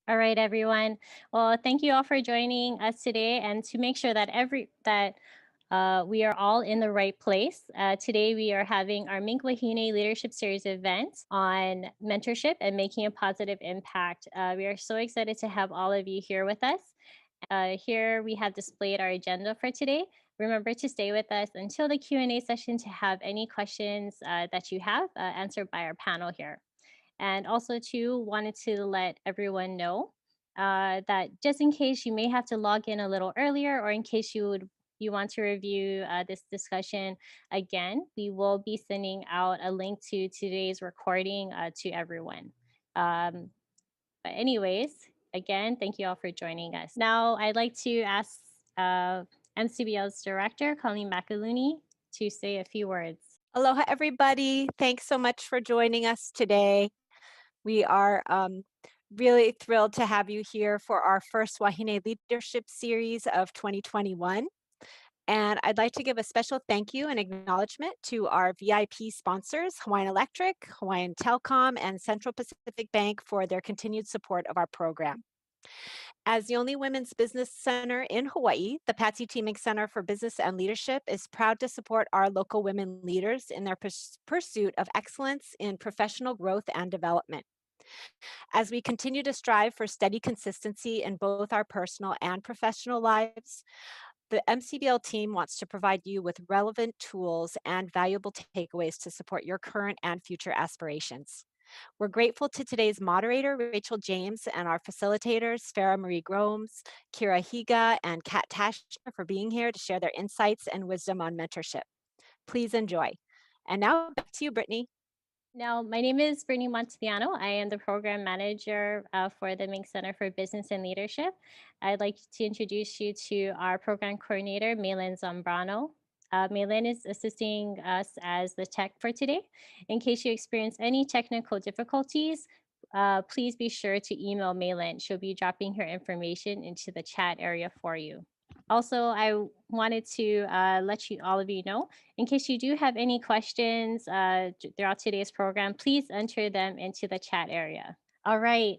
All right, everyone. Well, thank you all for joining us today, and to make sure that we are all in the right place. Today, we are having our Mink Wahine Leadership Series event on mentorship and making a positive impact. We are so excited to have all of you here with us. Here we have displayed our agenda for today. Remember to stay with us until the Q&A session to have any questions that you have answered by our panel here. And also, too, wanted to let everyone know that just in case you may have to log in a little earlier, or in case you want to review this discussion again, we will be sending out a link to today's recording to everyone. Um, but anyways, again, thank you all for joining us. Now, I'd like to ask MCBL's director, Colleen Makaluni, to say a few words. Aloha, everybody. Thanks so much for joining us today. We are really thrilled to have you here for our first Wahine Leadership Series of 2021. And I'd like to give a special thank you and acknowledgement to our VIP sponsors, Hawaiian Electric, Hawaiian Telcom, and Central Pacific Bank for their continued support of our program. As the only women's business center in Hawaii, the Patsy Teaming Center for Business and Leadership is proud to support our local women leaders in their pursuit of excellence in professional growth and development. As we continue to strive for steady consistency in both our personal and professional lives, the MCBL team wants to provide you with relevant tools and valuable takeaways to support your current and future aspirations. We're grateful to today's moderator, Rachel James, and our facilitators, Farah Marie Gromes, Kira Higa, and Kat Tashner for being here to share their insights and wisdom on mentorship. Please enjoy. And now back to you, Brittany. Now, my name is Brittany Montesiano. I am the program manager for the Mink Center for Business and Leadership. I'd like to introduce you to our program coordinator, Maylin Zambrano. Maylin is assisting us as the tech for today. In case you experience any technical difficulties, please be sure to email Maylin. She'll be dropping her information into the chat area for you. Also, I wanted to let all of you know, in case you do have any questions throughout today's program, please enter them into the chat area. All right.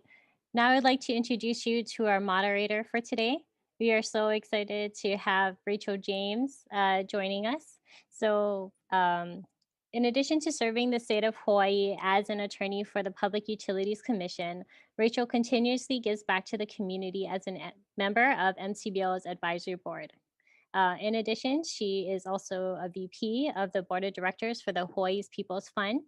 Now I'd like to introduce you to our moderator for today. We are so excited to have Rachel James joining us. So, in addition to serving the state of Hawaii as an attorney for the Public Utilities Commission, Rachel continuously gives back to the community as a member of MCBL's advisory board. In addition, she is also a VP of the board of directors for the Hawaii's People's Fund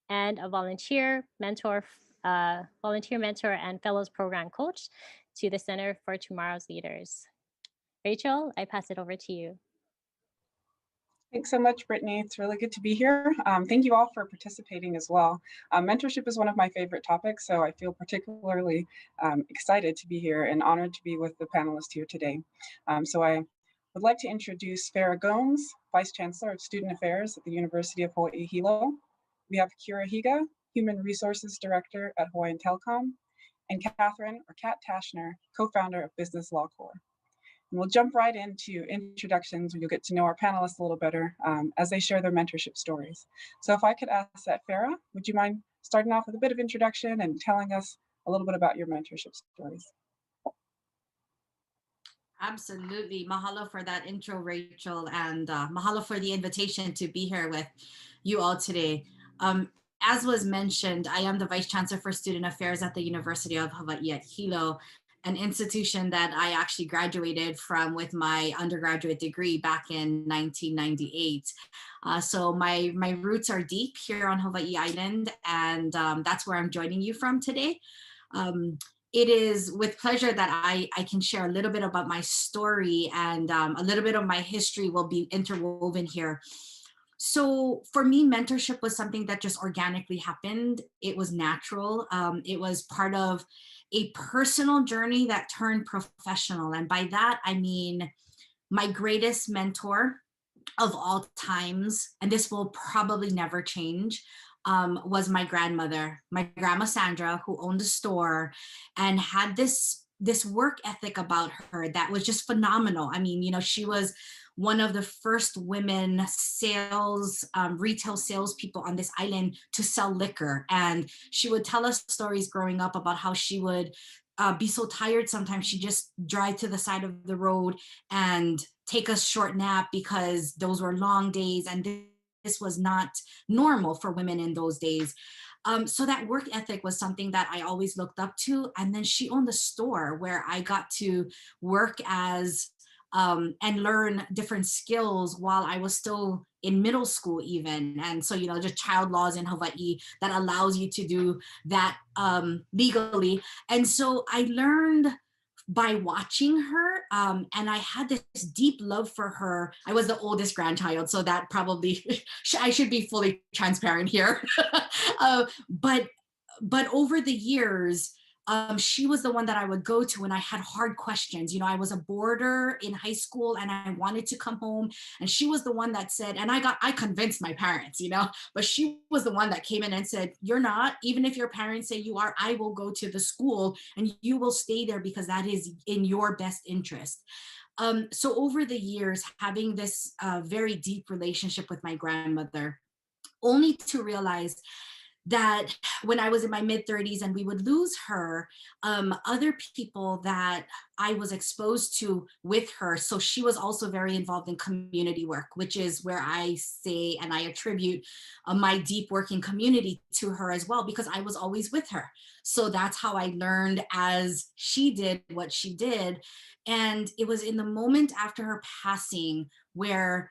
and a volunteer mentor and fellows program coach to the Center for Tomorrow's Leaders. Rachel, I pass it over to you. Thanks so much, Brittany. It's really good to be here. Thank you all for participating as well. Mentorship is one of my favorite topics, so I feel particularly excited to be here and honored to be with the panelists here today. So I would like to introduce Farah Gomes, Vice Chancellor of Student Affairs at the University of Hawaii Hilo. We have Kira Higa, Human Resources Director at Hawaiian Telcom, and Catherine, or Kat Tashner, co-founder of Business Law Corps. And we'll jump right into introductions where you'll get to know our panelists a little better as they share their mentorship stories. So if I could ask that, Farah, would you mind starting off with a bit of introduction and telling us a little bit about your mentorship stories? Absolutely. Mahalo for that intro, Rachel, and mahalo for the invitation to be here with you all today. As was mentioned, I am the Vice Chancellor for Student Affairs at the University of Hawaii at Hilo, an institution that I actually graduated from with my undergraduate degree back in 1998. So my roots are deep here on Hawaii Island, and that's where I'm joining you from today. It is with pleasure that I can share a little bit about my story, and a little bit of my history will be interwoven here. So for me, mentorship was something that just organically happened. It was natural. It was part of a personal journey that turned professional. And by that, I mean my greatest mentor of all times, and this will probably never change, was my grandmother, my grandma Sandra, who owned a store and had this work ethic about her that was just phenomenal. I mean, you know, she was one of the first women retail salespeople on this island to sell liquor. And she would tell us stories growing up about how she would be so tired sometimes, she just drive to the side of the road and take a short nap, because those were long days and this was not normal for women in those days. So that work ethic was something that I always looked up to. And then she owned a store where I got to work as and learn different skills while I was still in middle school even. And so, you know, just child laws in Hawaii that allows you to do that legally. And so I learned by watching her, and I had this deep love for her. I was the oldest grandchild, so that probably I should be fully transparent here. But over the years, she was the one that I would go to when I had hard questions. You know, I was a boarder in high school and I wanted to come home, and she was the one that said, and I convinced my parents, you know, but she was the one that came in and said, you're not, even if your parents say you are, I will go to the school and you will stay there because that is in your best interest. So over the years, having this very deep relationship with my grandmother, only to realize that when I was in my mid 30s and we would lose her, other people that I was exposed to with her. So she was also very involved in community work, which is where I say, and I attribute my deep working community to her as well, because I was always with her. So that's how I learned as she did what she did. And it was in the moment after her passing where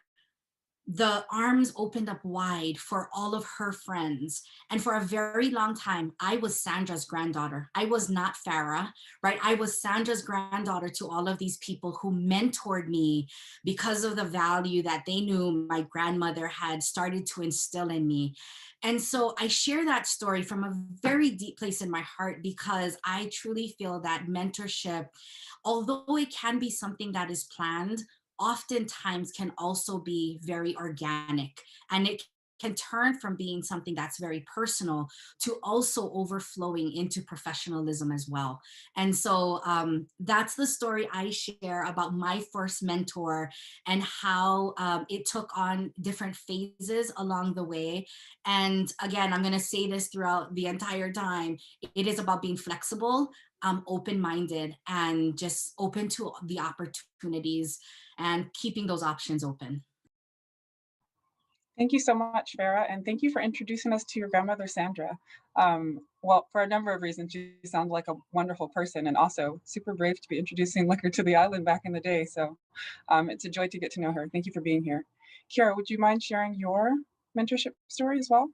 the arms opened up wide for all of her friends. And for a very long time, I was Sandra's granddaughter. I was not Farah, right? I was Sandra's granddaughter to all of these people who mentored me because of the value that they knew my grandmother had started to instill in me. And so I share that story from a very deep place in my heart, because I truly feel that mentorship, although it can be something that is planned, oftentimes can also be very organic, and it can turn from being something that's very personal to also overflowing into professionalism as well. And so that's the story I share about my first mentor and how it took on different phases along the way. And again, I'm going to say this throughout the entire time, it is about being flexible, open-minded, and just open to the opportunities and keeping those options open. Thank you so much, Farah, and thank you for introducing us to your grandmother, Sandra. Well, for a number of reasons, you sound like a wonderful person and also super brave to be introducing liquor to the island back in the day. So it's a joy to get to know her. Thank you for being here. Kiara, would you mind sharing your mentorship story as well?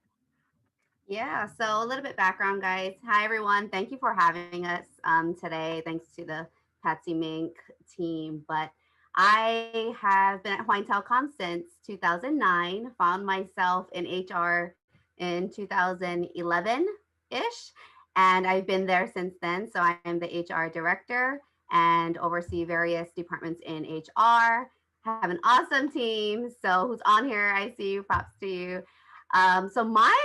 Yeah, so a little bit background, guys. Hi, everyone. Thank you for having us today. Thanks to the Patsy Mink team. But I have been at Hawaiian Telecom since 2009, found myself in HR in 2011-ish, and I've been there since then. So I am the HR director and oversee various departments in HR. Have an awesome team. So who's on here? I see you. Props to you. So my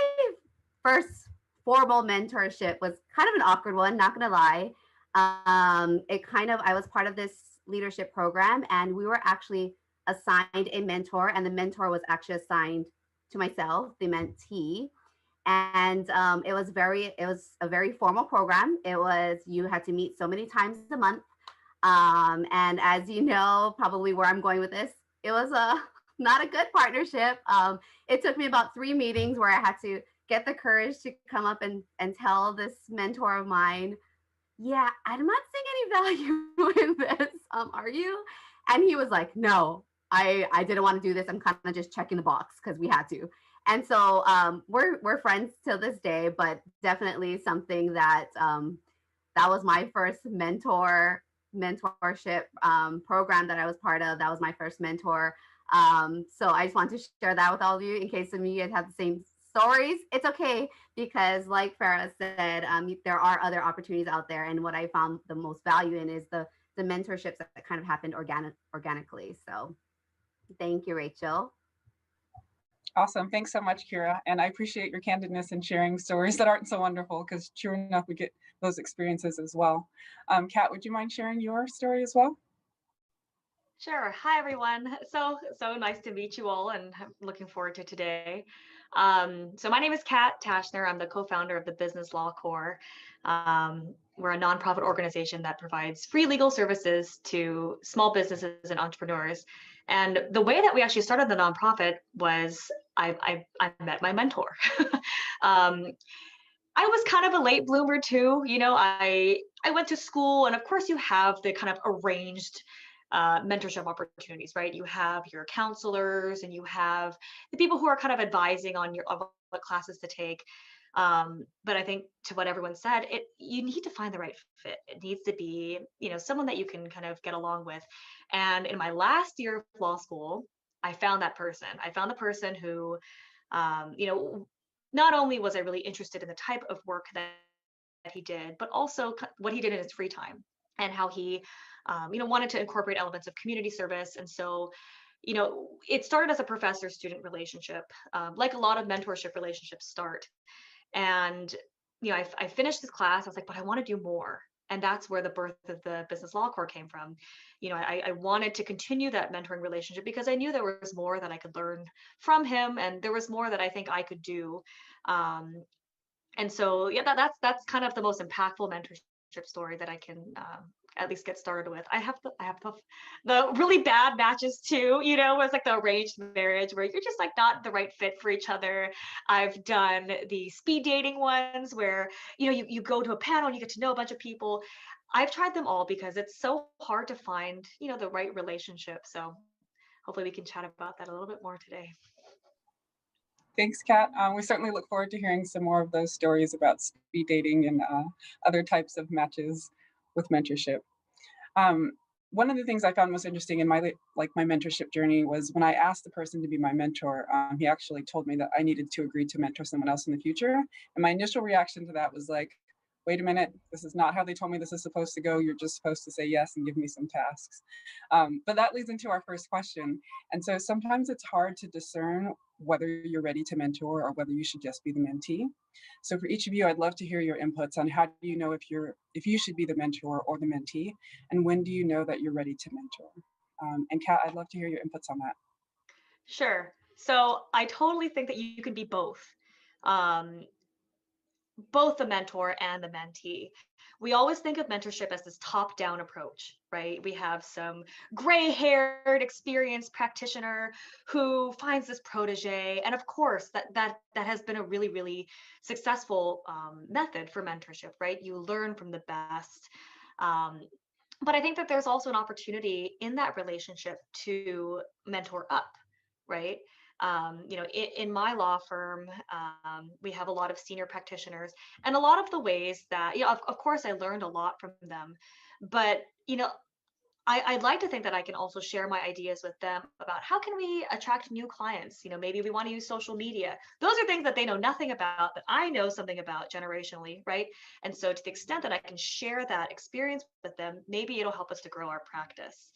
first formal mentorship was kind of an awkward one, not gonna lie. I was part of this leadership program, and we were actually assigned a mentor, and the mentor was actually assigned to myself, the mentee. And it was a very formal program. It was, you had to meet so many times a month. And as you know, probably where I'm going with this, it was not a good partnership. It took me about 3 meetings where I had to get the courage to come up and tell this mentor of mine, yeah, I'm not seeing any value in this. Are you? And he was like, no, I didn't want to do this. I'm kind of just checking the box because we had to. And so we're friends till this day, but definitely something that that was my first mentorship program that I was part of. That was my first mentor. So I just want to share that with all of you in case some of you guys have the same stories. It's okay, because like Farah said, there are other opportunities out there. And what I found the most value in is the mentorships that kind of happened organically. So thank you, Rachel. Awesome. Thanks so much, Kira. And I appreciate your candidness and sharing stories that aren't so wonderful, because sure enough, we get those experiences as well. Kat, would you mind sharing your story as well? Sure. Hi, everyone. So nice to meet you all, and I'm looking forward to today. So my name is Kat Tashner. I'm the co-founder of the Business Law Corps. we're a nonprofit organization that provides free legal services to small businesses and entrepreneurs. And the way that we actually started the nonprofit was I met my mentor. um, I was kind of a late bloomer too. I went to school, and of course, you have the kind of arranged mentorship opportunities, right? You have your counselors, and you have the people who are kind of advising on what classes to take. But I think to what everyone said, you need to find the right fit. It needs to be, someone that you can kind of get along with. And in my last year of law school, I found that person. I found the person who, not only was I really interested in the type of work that he did, but also what he did in his free time and how he, wanted to incorporate elements of community service. And so, it started as a professor-student relationship, like a lot of mentorship relationships start. And, I finished this class. I was like, but I want to do more. And that's where the birth of the business law core came from. I wanted to continue that mentoring relationship because I knew there was more that I could learn from him, and there was more that I think I could do. And so, yeah, that's kind of the most impactful mentorship story that I can at least get started with. I have the really bad matches too, where it's like the arranged marriage where you're just like not the right fit for each other. I've done the speed dating ones where you go to a panel and you get to know a bunch of people. I've tried them all because it's so hard to find the right relationship. So hopefully we can chat about that a little bit more today. Thanks, Kat. We certainly look forward to hearing some more of those stories about speed dating and other types of matches with mentorship. One of the things I found most interesting in my mentorship journey was when I asked the person to be my mentor, he actually told me that I needed to agree to mentor someone else in the future. And my initial reaction to that was like, wait a minute, this is not how they told me this is supposed to go. You're just supposed to say yes and give me some tasks. But that leads into our first question. And so sometimes it's hard to discern whether you're ready to mentor or whether you should just be the mentee. So for each of you, I'd love to hear your inputs on how do you know if you should be the mentor or the mentee, and when do you know that you're ready to mentor? And Kat, I'd love to hear your inputs on that. Sure. So I totally think that you can be both. Both the mentor and the mentee. We always think of mentorship as this top-down approach, right? We have some gray-haired, experienced practitioner who finds this protege, and of course, that has been a really, really successful method for mentorship, right? You learn from the best. But I think that there's also an opportunity in that relationship to mentor up, right? In my law firm, we have a lot of senior practitioners, and a lot of the ways that, of course, I learned a lot from them, but, I'd like to think that I can also share my ideas with them about how can we attract new clients. Maybe we want to use social media. Those are things that they know nothing about, that I know something about generationally, right? And so to the extent that I can share that experience with them, maybe it'll help us to grow our practice.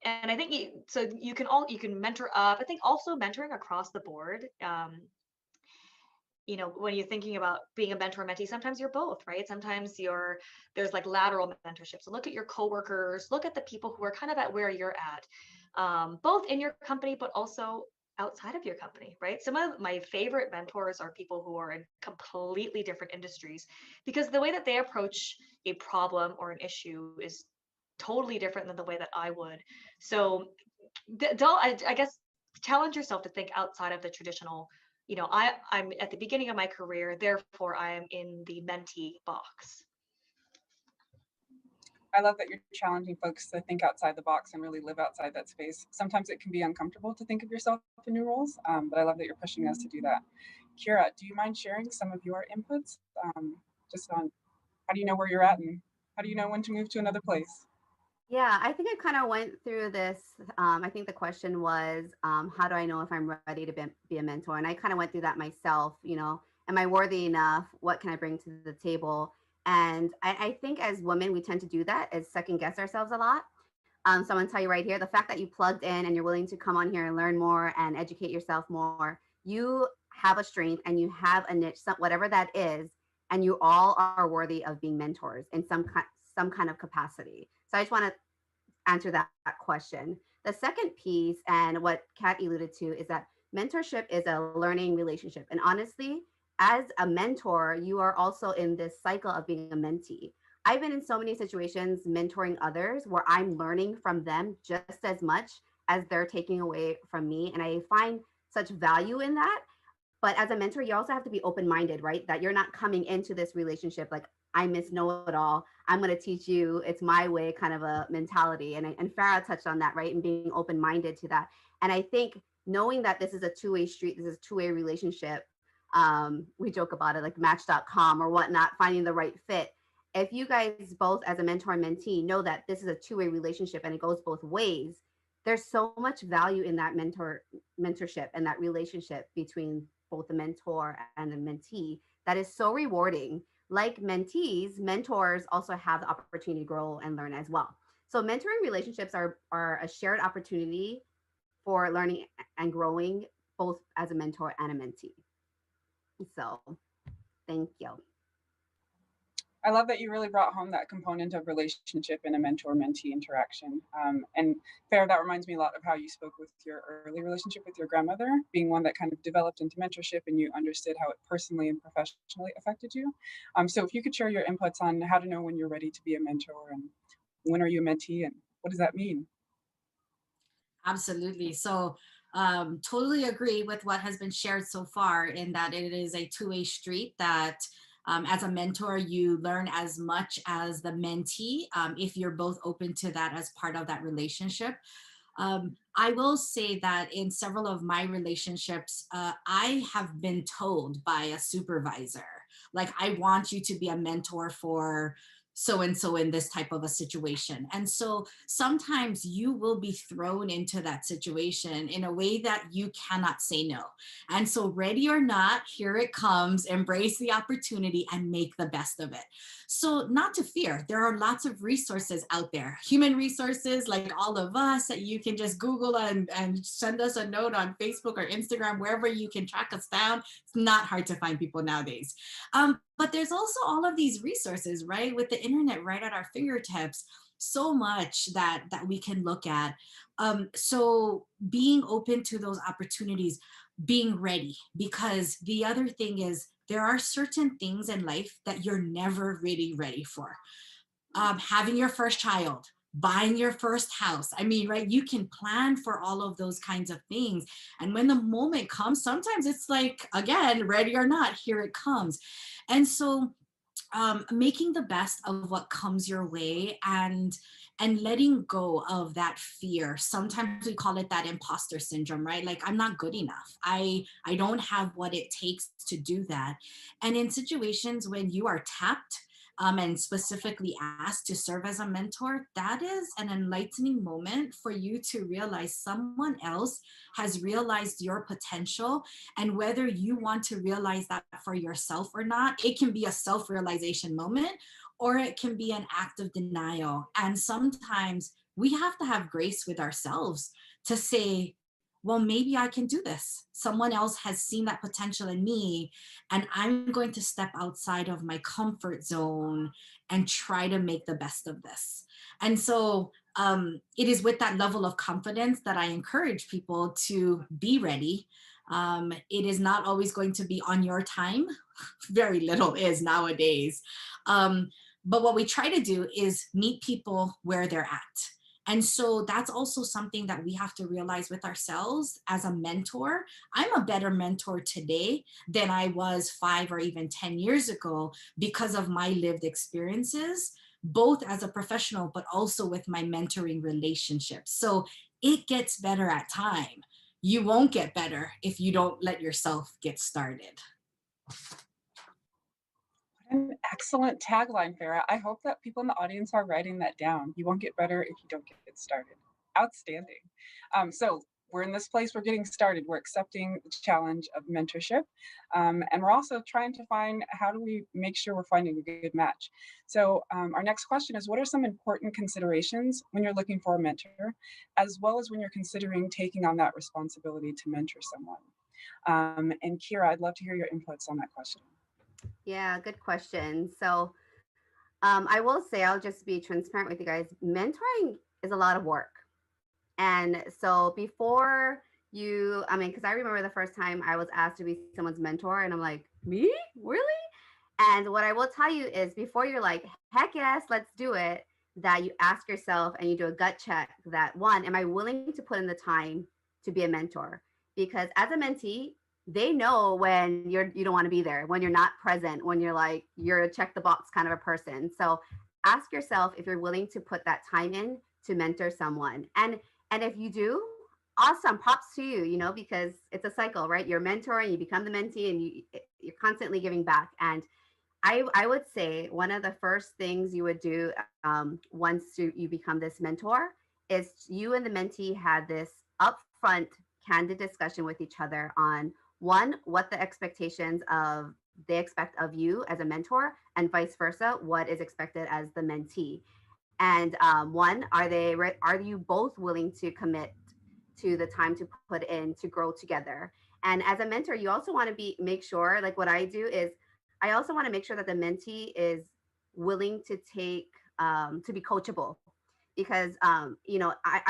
And I think you can mentor up. I think also mentoring across the board. When you're thinking about being a mentor mentee, sometimes you're both, right? Sometimes there's like lateral mentorship. So look at your coworkers, look at the people who are kind of at where you're at, both in your company, but also outside of your company, right? Some of my favorite mentors are people who are in completely different industries, because the way that they approach a problem or an issue is totally different than the way that I would. So I guess challenge yourself to think outside of the traditional, I'm at the beginning of my career, therefore I am in the mentee box. I love that you're challenging folks to think outside the box and really live outside that space. Sometimes it can be uncomfortable to think of yourself in new roles, but I love that you're pushing us to do that. Kira, do you mind sharing some of your inputs just on how do you know where you're at and how do you know when to move to another place? Yeah, I think I kind of went through this. I think the question was, how do I know if I'm ready to be a mentor? And I kind of went through that myself. Am I worthy enough? What can I bring to the table? And I think as women, we tend to do that, is second guess ourselves a lot. So I'm going to tell you right here, the fact that you plugged in and you're willing to come on here and learn more and educate yourself more, you have a strength and you have a niche, whatever that is, and you all are worthy of being mentors in some kind of capacity. So I just want to answer that question. The second piece, and what Kat alluded to, is that mentorship is a learning relationship. And honestly, as a mentor, you are also in this cycle of being a mentee. I've been in so many situations mentoring others where I'm learning from them just as much as they're taking away from me. And I find such value in that. But as a mentor, you also have to be open minded, right? That you're not coming into this relationship like, I miss know it all. I'm going to teach you. It's my way, kind of a mentality. And Farah touched on that, right? And being open minded to that. And I think knowing that this is a two-way street, this is a two-way relationship. We joke about it like Match.com or whatnot, finding the right fit. If you guys both, as a mentor and mentee, know that this is a two-way relationship and it goes both ways, there's so much value in that mentorship and that relationship between both the mentor and the mentee that is so rewarding. Like mentees, mentors also have the opportunity to grow and learn as well. So mentoring relationships are a shared opportunity for learning and growing, both as a mentor and a mentee. So thank you. I love that you really brought home that component of relationship in a mentor-mentee interaction. And Farah, that reminds me a lot of how you spoke with your early relationship with your grandmother, being one that kind of developed into mentorship and you understood how it personally and professionally affected you. So if you could share your inputs on how to know when you're ready to be a mentor and when are you a mentee and what does that mean? Absolutely. So totally agree with what has been shared so far, in that it is a two-way street, that as a mentor, you learn as much as the mentee, if you're both open to that as part of that relationship. I will say that in several of my relationships, I have been told by a supervisor, like, I want you to be a mentor for so and so in this type of a situation. And so sometimes you will be thrown into that situation in a way that you cannot say no. And so, ready or not, here it comes. Embrace the opportunity and make the best of it. So, not to fear, there are lots of resources out there, human resources like all of us, that you can just Google and send us a note on Facebook or Instagram, wherever you can track us down. It's not hard to find people nowadays. But there's also all of these resources, right, with the internet right at our fingertips. So much that we can look at. So being open to those opportunities, being ready, because the other thing is, there are certain things in life that you're never really ready for. Having your first child, buying your first house. I mean, right, you can plan for all of those kinds of things. And when the moment comes, sometimes it's like, again, ready or not, here it comes. And so making the best of what comes your way, and letting go of that fear. Sometimes we call it that imposter syndrome, right? Like, I'm not good enough. I don't have what it takes to do that. And in situations when you are tapped, and specifically asked to serve as a mentor, that is an enlightening moment for you to realize someone else has realized your potential. And whether you want to realize that for yourself or not, it can be a self-realization moment, or it can be an act of denial. And sometimes we have to have grace with ourselves to say, well, maybe I can do this. Someone else has seen that potential in me, and I'm going to step outside of my comfort zone and try to make the best of this. And so it is with that level of confidence that I encourage people to be ready. It is not always going to be on your time. Very little is nowadays. But what we try to do is meet people where they're at. And so that's also something that we have to realize with ourselves as a mentor. I'm a better mentor today than I was 5 or even 10 years ago because of my lived experiences, both as a professional, but also with my mentoring relationships. So it gets better at time. You won't get better if you don't let yourself get started. An excellent tagline, Farah. I hope that people in the audience are writing that down. You won't get better if you don't get started. Outstanding. So we're in this place, we're getting started. We're accepting the challenge of mentorship. And we're also trying to find, how do we make sure we're finding a good match? So our next question is, what are some important considerations when you're looking for a mentor, as well as when you're considering taking on that responsibility to mentor someone? And Kira, I'd love to hear your inputs on that question. Yeah, good question. So I will say, I'll just be transparent with you guys. Mentoring is a lot of work. And so before I mean, because I remember the first time I was asked to be someone's mentor, and I'm like, me? Really? And what I will tell you is before you're like, heck yes, let's do it, that you ask yourself and you do a gut check that one, am I willing to put in the time to be a mentor? Because as a mentee, they know when you don't want to be there, when you're not present, when you're like, you're a check the box kind of a person. So ask yourself if you're willing to put that time in to mentor someone. And if you do, awesome, props to you, because it's a cycle, right? You're a mentor and you become the mentee, and you're constantly giving back. And I would say one of the first things you would do once you become this mentor is you and the mentee had this upfront, candid discussion with each other on one, what the expectations of they expect of you as a mentor, and vice versa, what is expected as the mentee. And one, are you both willing to commit to the time to put in to grow together? And as a mentor, you also want to make sure, like what I do is I also want to make sure that the mentee is willing to to be coachable, because I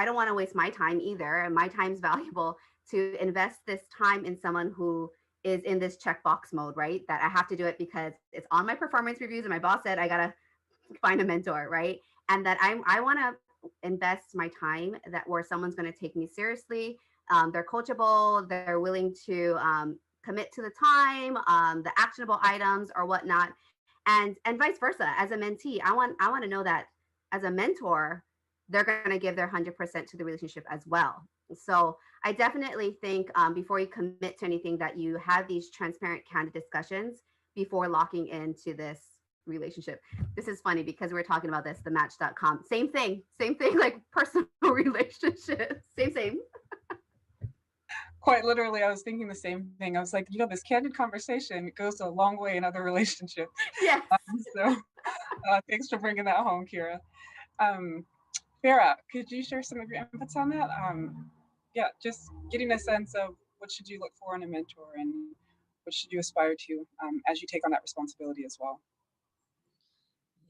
don't want to waste my time either, and my time's valuable to invest this time in someone who is in this checkbox mode, right? That I have to do it because it's on my performance reviews and my boss said I gotta find a mentor, right? And that I want to invest my time that where someone's going to take me seriously. They're coachable. They're willing to commit to the time, the actionable items or whatnot, and vice versa. As a mentee, I want to know that as a mentor, they're going to give their 100% to the relationship as well. So I definitely think before you commit to anything, that you have these transparent, candid discussions before locking into this relationship. This is funny because we're talking about this, the match.com. Same thing, like personal relationships. Same. Quite literally, I was thinking the same thing. I was like, this candid conversation goes a long way in other relationships. Yes. So thanks for bringing that home, Kira. Farah, could you share some of your inputs on that? Yeah, just getting a sense of what should you look for in a mentor, and what should you aspire to as you take on that responsibility as well?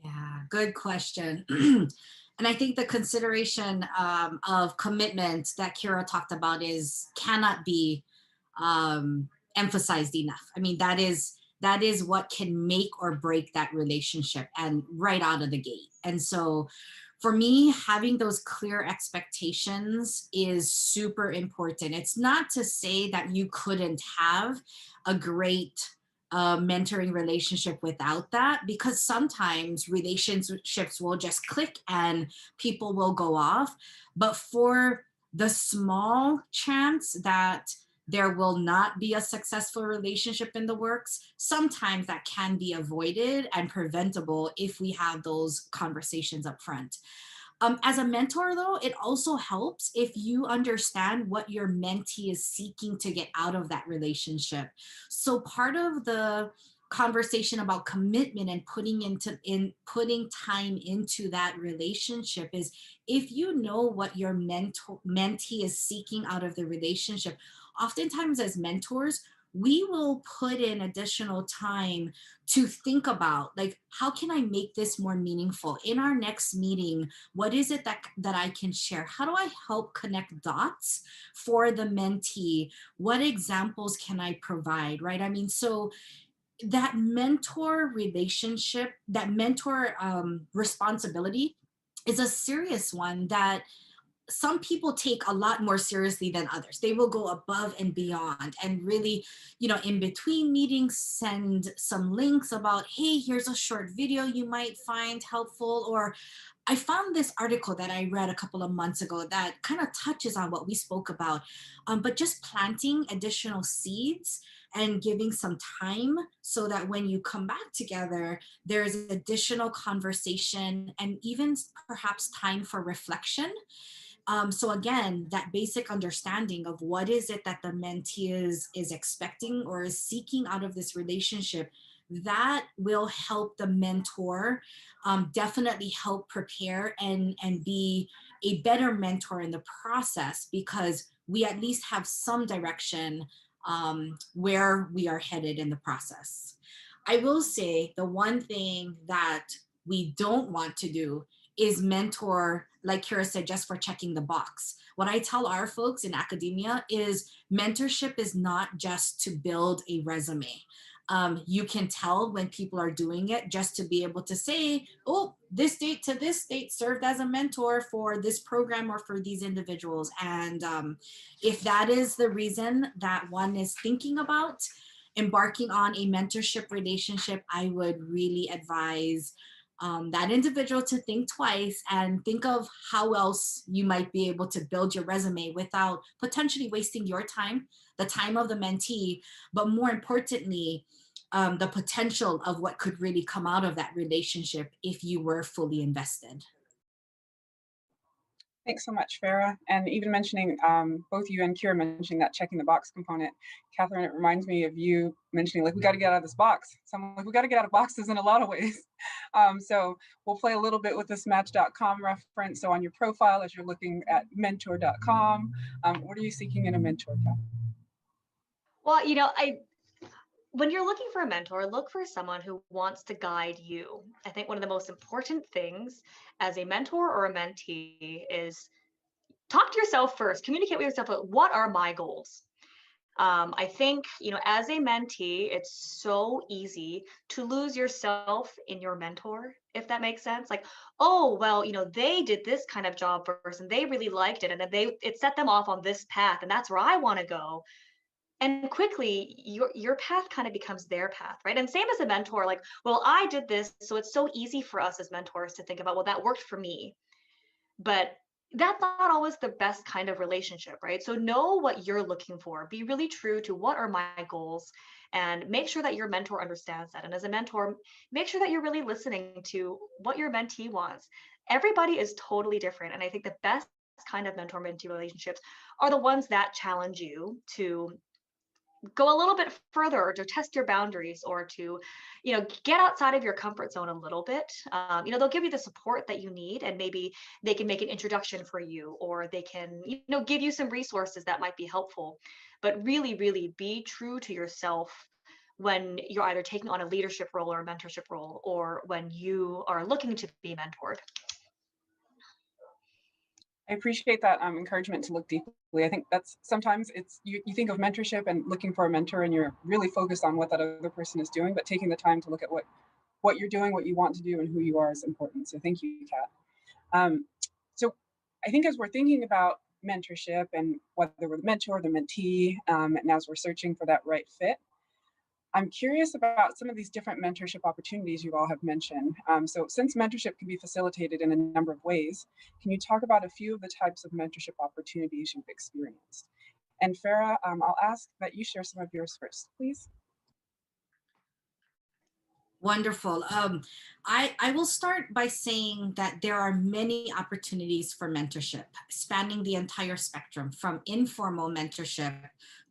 Yeah, good question. And I think the consideration of commitment that Kira talked about cannot be emphasized enough. I mean, that is what can make or break that relationship, and right out of the gate. And so for me, having those clear expectations is super important. It's not to say that you couldn't have a great mentoring relationship without that, because sometimes relationships will just click and people will go off. But for the small chance that there will not be a successful relationship in the works, sometimes that can be avoided and preventable if we have those conversations up front. As a mentor, though, it also helps if you understand what your mentee is seeking to get out of that relationship. So part of the conversation about commitment and putting time into that relationship is, if you know what your mentee is seeking out of the relationship, oftentimes as mentors, we will put in additional time to think about, like, how can I make this more meaningful? In our next meeting, what is it that I can share? How do I help connect dots for the mentee? What examples can I provide, right? I mean, so that mentor relationship, that mentor responsibility is a serious one that some people take a lot more seriously than others. They will go above and beyond and really, in between meetings, send some links about, hey, here's a short video you might find helpful. Or I found this article that I read a couple of months ago that kind of touches on what we spoke about, but just planting additional seeds and giving some time so that when you come back together, there's additional conversation and even perhaps time for reflection. So again, that basic understanding of what is it that the mentee is expecting or is seeking out of this relationship, that will help the mentor definitely help prepare and be a better mentor in the process, because we at least have some direction where we are headed in the process. I will say the one thing that we don't want to do is mentor like Kira said, just for checking the box. What I tell our folks in academia is mentorship is not just to build a resume. You can tell when people are doing it just to be able to say, oh, this date to this date served as a mentor for this program or for these individuals. And if that is the reason that one is thinking about embarking on a mentorship relationship, I would really advise that individual to think twice and think of how else you might be able to build your resume without potentially wasting your time, the time of the mentee, but more importantly, the potential of what could really come out of that relationship if you were fully invested. Thanks so much, Farah. And even mentioning, both you and Kira mentioning that checking the box component. Catherine, it reminds me of you mentioning, like, we got to get out of this box. So I'm like, we got to get out of boxes in a lot of ways. So we'll play a little bit with this match.com reference. So on your profile, as you're looking at mentor.com, what are you seeking in a mentor, Catherine? Well, when you're looking for a mentor, look for someone who wants to guide you. I think one of the most important things as a mentor or a mentee is talk to yourself first, communicate with yourself. What are my goals? I think, as a mentee, it's so easy to lose yourself in your mentor, if that makes sense. Like, oh, well, they did this kind of job first and they really liked it. And then it set them off on this path. And that's where I want to go. And quickly your path kind of becomes their path, right? And same as a mentor, like, well, I did this, so it's so easy for us as mentors to think about, well, that worked for me. But that's not always the best kind of relationship, right? So know what you're looking for. Be really true to what are my goals, and make sure that your mentor understands that. And as a mentor, make sure that you're really listening to what your mentee wants. Everybody is totally different. And I think the best kind of mentor-mentee relationships are the ones that challenge you to go a little bit further, or to test your boundaries, or to get outside of your comfort zone a little bit. They'll give you the support that you need, and maybe they can make an introduction for you, or they can give you some resources that might be helpful. But really, really be true to yourself when you're either taking on a leadership role or a mentorship role, or when you are looking to be mentored. I appreciate that encouragement to look deeply. I think that's sometimes it's you think of mentorship and looking for a mentor, and you're really focused on what that other person is doing, but taking the time to look at what you're doing, what you want to do, and who you are is important. So thank you, Kat. So I think as we're thinking about mentorship and whether we're the mentor or the mentee, and as we're searching for that right fit, I'm curious about some of these different mentorship opportunities you all have mentioned. So since mentorship can be facilitated in a number of ways, can you talk about a few of the types of mentorship opportunities you've experienced? And Farah, I'll ask that you share some of yours first, please. Wonderful. I will start by saying that there are many opportunities for mentorship, spanning the entire spectrum, from informal mentorship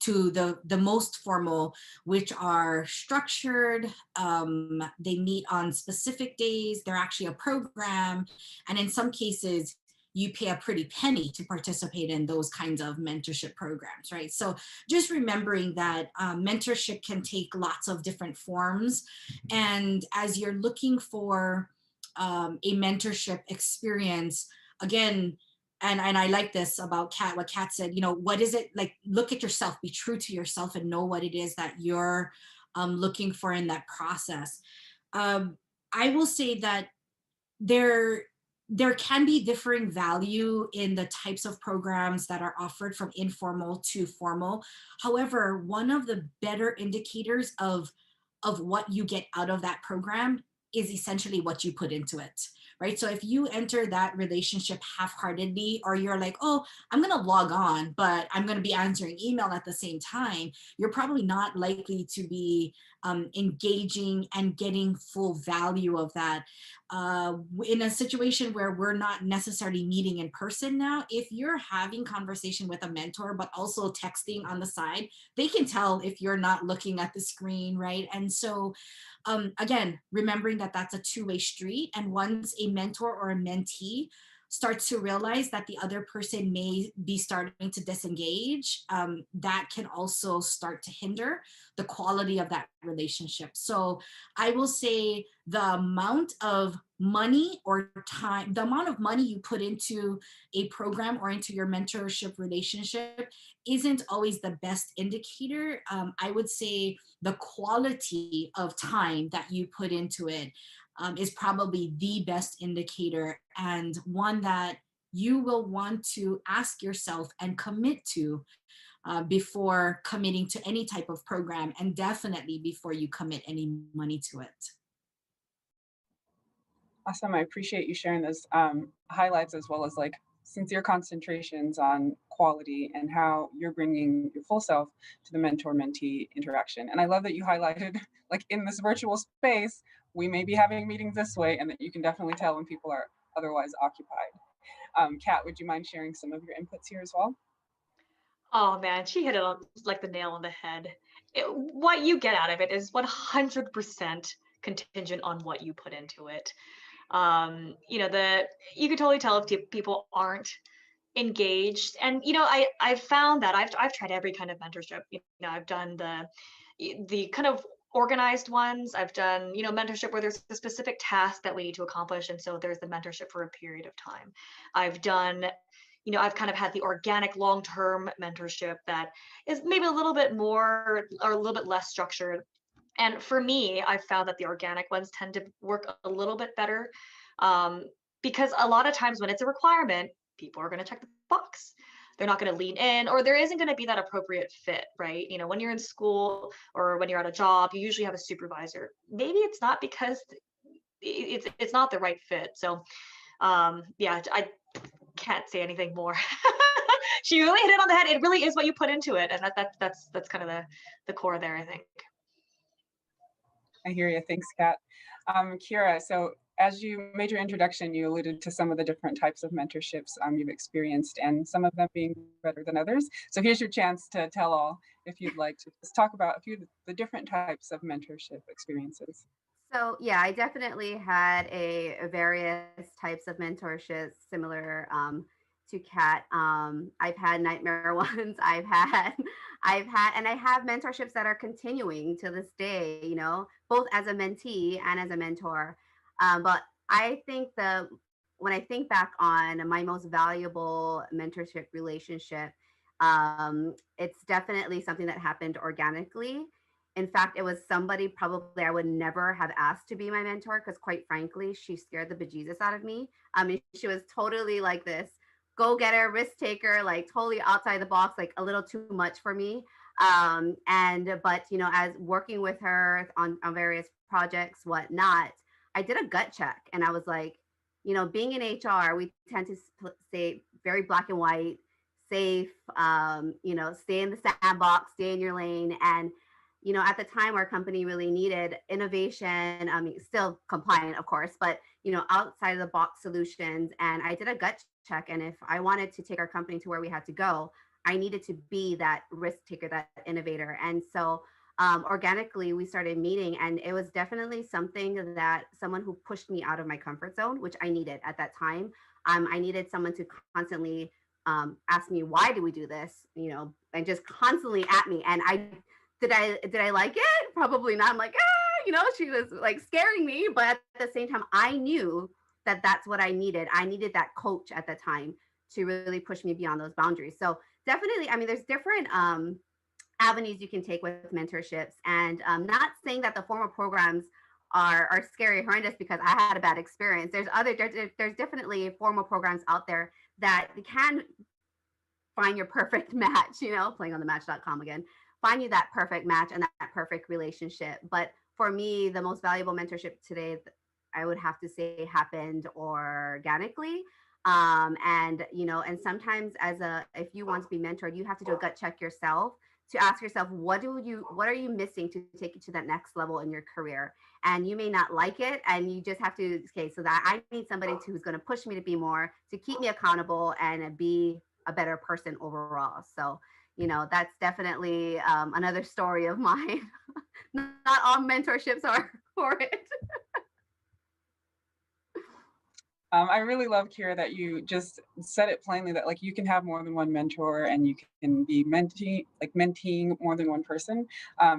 to the most formal, which are structured. They meet on specific days. They're actually a program. And in some cases, you pay a pretty penny to participate in those kinds of mentorship programs, right? So just remembering that mentorship can take lots of different forms. And as you're looking for a mentorship experience, again, and I like this about Kat, what Kat said, what is it like? Look at yourself, be true to yourself, and know what it is that you're looking for in that process. I will say that there can be differing value in the types of programs that are offered from informal to formal. However, one of the better indicators of what you get out of that program is essentially what you put into it, right? So if you enter that relationship half-heartedly, or you're like, oh, I'm going to log on, but I'm going to be answering email at the same time, you're probably not likely to be engaging and getting full value of that. In a situation where we're not necessarily meeting in person now, if you're having conversation with a mentor, but also texting on the side, they can tell if you're not looking at the screen, right? And so again, remembering that that's a two-way street. And once a mentor or a mentee starts to realize that the other person may be starting to disengage, that can also start to hinder the quality of that relationship. So I will say the amount of money or time, the amount of money you put into a program or into your mentorship relationship isn't always the best indicator. I would say the quality of time that you put into it is probably the best indicator, and one that you will want to ask yourself and commit to before committing to any type of program, and definitely before you commit any money to it. Awesome. I appreciate you sharing those highlights, as well as like sincere concentrations on quality and how you're bringing your full self to the mentor-mentee interaction. And I love that you highlighted, like, in this virtual space, we may be having meetings this way, and that you can definitely tell when people are otherwise occupied. Kat, would you mind sharing some of your inputs here as well? Oh man, she hit it on like the nail on the head. What you get out of it is 100% contingent on what you put into it. You know, you can totally tell if people aren't engaged. And you know, I've found that I've tried every kind of mentorship. You know, I've done the kind of organized ones. I've done, you know, mentorship where there's a specific task that we need to accomplish, and so there's the mentorship for a period of time. I've done, you know, I've kind of had the organic long-term mentorship that is maybe a little bit more or a little bit less structured. And for me, I've found that the organic ones tend to work a little bit better, um, because a lot of times when it's a requirement, people are going to check the box. They're not going to lean in, or there isn't going to be that appropriate fit, right? You know, when you're in school or when you're at a job, you usually have a supervisor. Maybe it's not because it's not the right fit. So yeah, I can't say anything more. She really hit it on the head. It really is what you put into it, and that's kind of the core there, I think. I hear you. Thanks, Kat. Kira, so as you made your introduction, you alluded to some of the different types of mentorships you've experienced, and some of them being better than others. So here's your chance to tell all, if you'd like to just talk about a few of the different types of mentorship experiences. So yeah, I definitely had a various types of mentorships similar to Kat. I've had nightmare ones. And I have mentorships that are continuing to this day. You know, both as a mentee and as a mentor. But I think when I think back on my most valuable mentorship relationship, it's definitely something that happened organically. In fact, it was somebody probably I would never have asked to be my mentor, because quite frankly, she scared the bejesus out of me. I mean, she was totally like this go-getter, risk taker, like totally outside the box, like a little too much for me. But you know, as working with her on various projects, whatnot, I did a gut check, and I was like, you know, being in HR, we tend to say very black and white, safe, you know, stay in the sandbox, stay in your lane. And you know, at the time our company really needed innovation. I mean, still compliant, of course, but you know, outside of the box solutions. And I did a gut check, and if I wanted to take our company to where we had to go, I needed to be that risk taker, that innovator. And so organically we started meeting, and it was definitely something that someone who pushed me out of my comfort zone, which I needed at that time. I needed someone to constantly ask me, why do we do this, you know, and just constantly at me. And did I like it? Probably not. I'm like, you know, she was like scaring me, but at the same time, I knew that that's what I needed. I needed that coach at the time to really push me beyond those boundaries. So definitely, I mean, there's different avenues you can take with mentorships, and not saying that the formal programs are scary, horrendous, because I had a bad experience. There's definitely formal programs out there that can find your perfect match, you know, playing on the match.com again, find you that perfect match and that perfect relationship. But for me, the most valuable mentorship today, I would have to say, happened organically. And you know, and sometimes if you want to be mentored, you have to do a gut check yourself to ask yourself, what are you missing to take you to that next level in your career? And you may not like it, and you just have to, okay, so that I need somebody who's going to push me to be more, to keep me accountable and be a better person overall. So you know, that's definitely another story of mine. Not all mentorships are for it. I really love, Kira, that you just said it plainly that like you can have more than one mentor and you can be menteeing more than one person.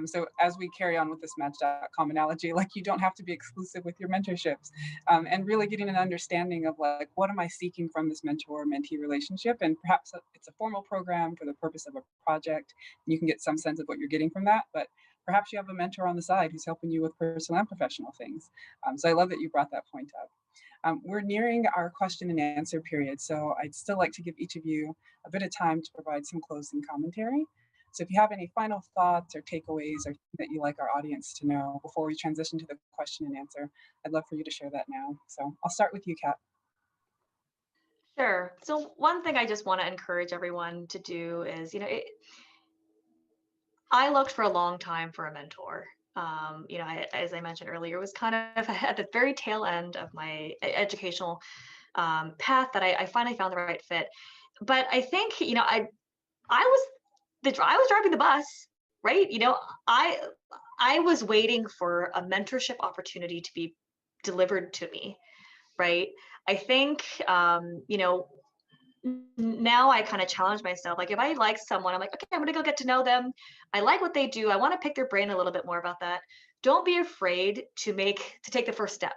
So as we carry on with this Match.com analogy, like you don't have to be exclusive with your mentorships, and really getting an understanding of like what am I seeking from this mentor-mentee relationship, and perhaps it's a formal program for the purpose of a project. And you can get some sense of what you're getting from that, but perhaps you have a mentor on the side who's helping you with personal and professional things. So I love that you brought that point up. We're nearing our question and answer period, so I'd still like to give each of you a bit of time to provide some closing commentary. So if you have any final thoughts or takeaways or that you like our audience to know before we transition to the question and answer, I'd love for you to share that now. So I'll start with you, Kat. Sure. So one thing I just want to encourage everyone to do is, I looked for a long time for a mentor. As I mentioned earlier, it was kind of at the very tail end of my educational path that I finally found the right fit. But I think, I was I was driving the bus, right? I I was waiting for a mentorship opportunity to be delivered to me, right? I think, now I kind of challenge myself. Like if I like someone, I'm like, okay, I'm gonna go get to know them. I like what they do. I want to pick their brain a little bit more about that. Don't be afraid to take the first step,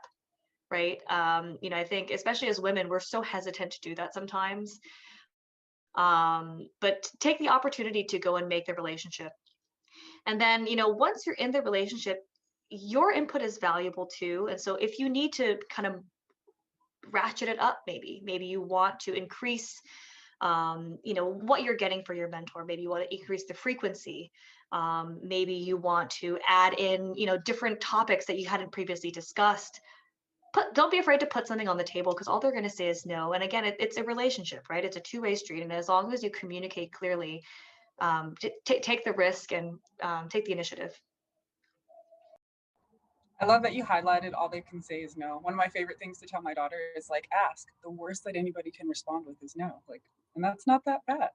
right? I think especially as women, we're so hesitant to do that sometimes. But take the opportunity to go and make the relationship. And then, once you're in the relationship, your input is valuable too. And so if you need to kind of ratchet it up, maybe you want to increase what you're getting for your mentor. Maybe you want to increase the frequency. Maybe you want to add in, different topics that you hadn't previously discussed. Don't be afraid to put something on the table, because all they're going to say is no. And again, it's a relationship, right? It's a two-way street. And as long as you communicate clearly, take the risk and take the initiative. I love that you highlighted all they can say is no. One of my favorite things to tell my daughter is like, ask. The worst that anybody can respond with is no. Like, and that's not that bad.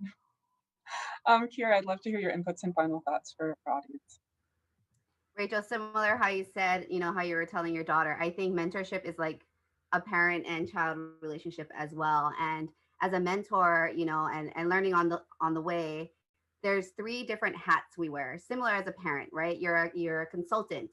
Kira, I'd love to hear your inputs and final thoughts for our audience. Rachel, similar how you said, how you were telling your daughter, I think mentorship is like a parent and child relationship as well. And as a mentor, and learning on the way, there's three different hats we wear, similar as a parent, right? You're a consultant.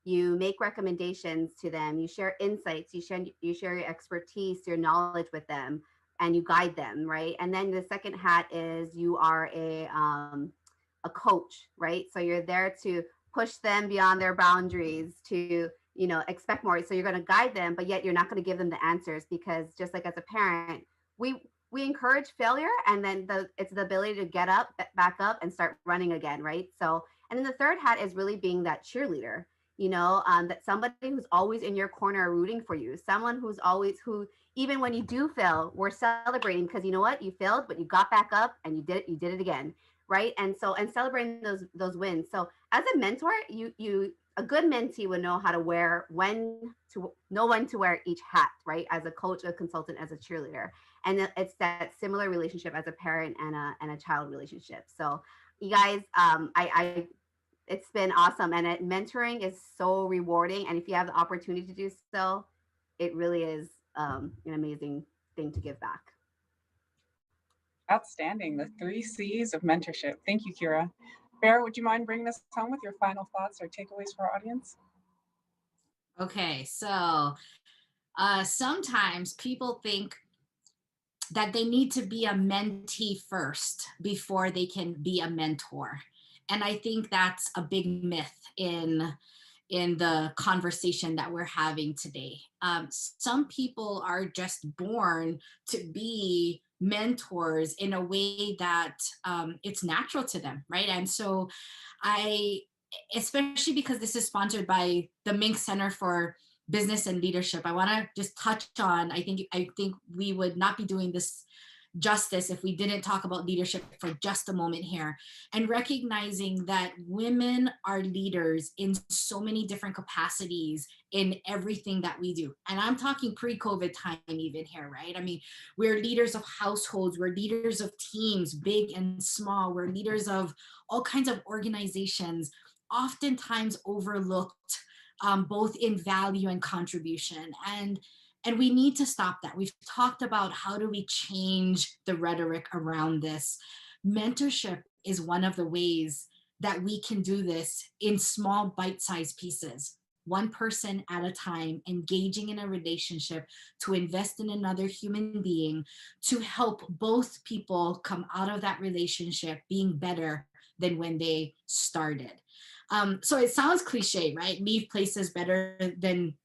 You make recommendations to them, you share insights, you share your expertise, your knowledge with them, and you guide them, right? And then the second hat is you are a coach, right? So you're there to push them beyond their boundaries, to expect more. So you're going to guide them, but yet you're not going to give them the answers, because just like as a parent, we encourage failure, and then it's the ability to get up, back up, and start running again, right? So, and then the third hat is really being that cheerleader, that somebody who's always in your corner rooting for you, someone who even when you do fail, we're celebrating, because you know what, you failed, but you got back up and you did it again, right? And celebrating those wins. So as a mentor, you a good mentee would know how to when to wear each hat, right? As a coach, a consultant, as a cheerleader. And it's that similar relationship as a parent and a child relationship. So you guys, I it's been awesome, and mentoring is so rewarding. And if you have the opportunity to do so, it really is an amazing thing to give back. Outstanding. The 3 C's of mentorship. Thank you, Kira. Farah, would you mind bringing us home with your final thoughts or takeaways for our audience? Okay, so sometimes people think that they need to be a mentee first before they can be a mentor. And I think that's a big myth in the conversation that we're having today. Some people are just born to be mentors in a way that it's natural to them, right? And so especially because this is sponsored by the Mink Center for Business and Leadership, I want to just touch on, I think we would not be doing this justice if we didn't talk about leadership for just a moment here, and recognizing that women are leaders in so many different capacities in everything that we do. And I'm talking pre-COVID time even here, right? I mean, we're leaders of households, we're leaders of teams, big and small, we're leaders of all kinds of organizations, oftentimes overlooked, both in value and contribution. And we need to stop that. We've talked about how do we change the rhetoric around this. Mentorship is one of the ways that we can do this in small bite-sized pieces, one person at a time, engaging in a relationship to invest in another human being, to help both people come out of that relationship being better than when they started. So it sounds cliche, right? Leave places better than